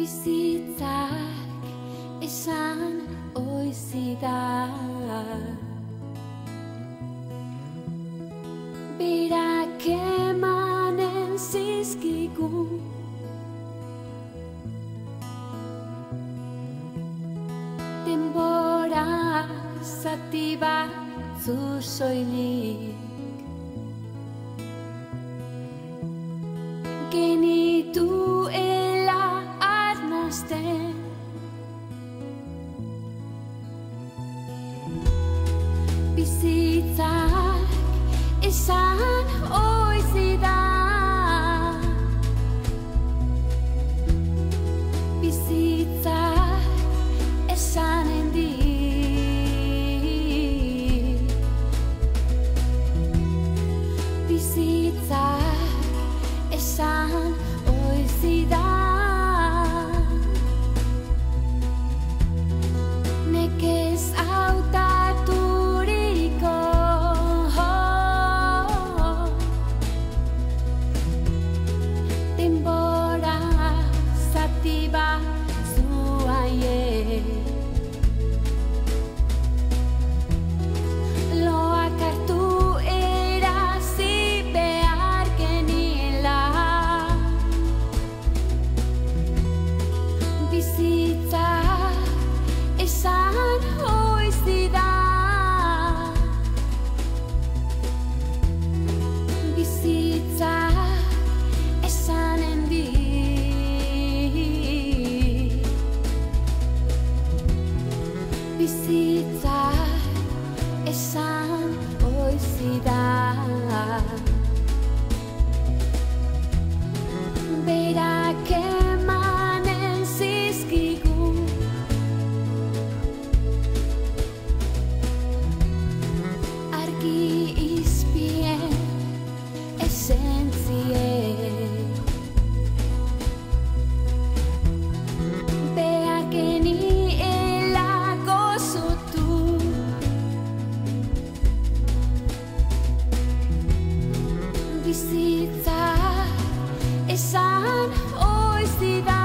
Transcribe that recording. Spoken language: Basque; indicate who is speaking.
Speaker 1: Bizitzak esan oizida, berak emanen zizkigu, denbora zati batzu soilik genituela arnasten. Bizitzak esan oizida, bizitzak esanen di, bizitzak esan oizida, nekez hautaturiko denbora zati batzu haiek loak hartu erazi behar geniela. Bizitzak esan oizida, bizitzak esanen di, bizitzak esan oizida, berak emanen zizkigu, argi izpien esentziek, behar geniela gozotu, bizitzak esan oizida,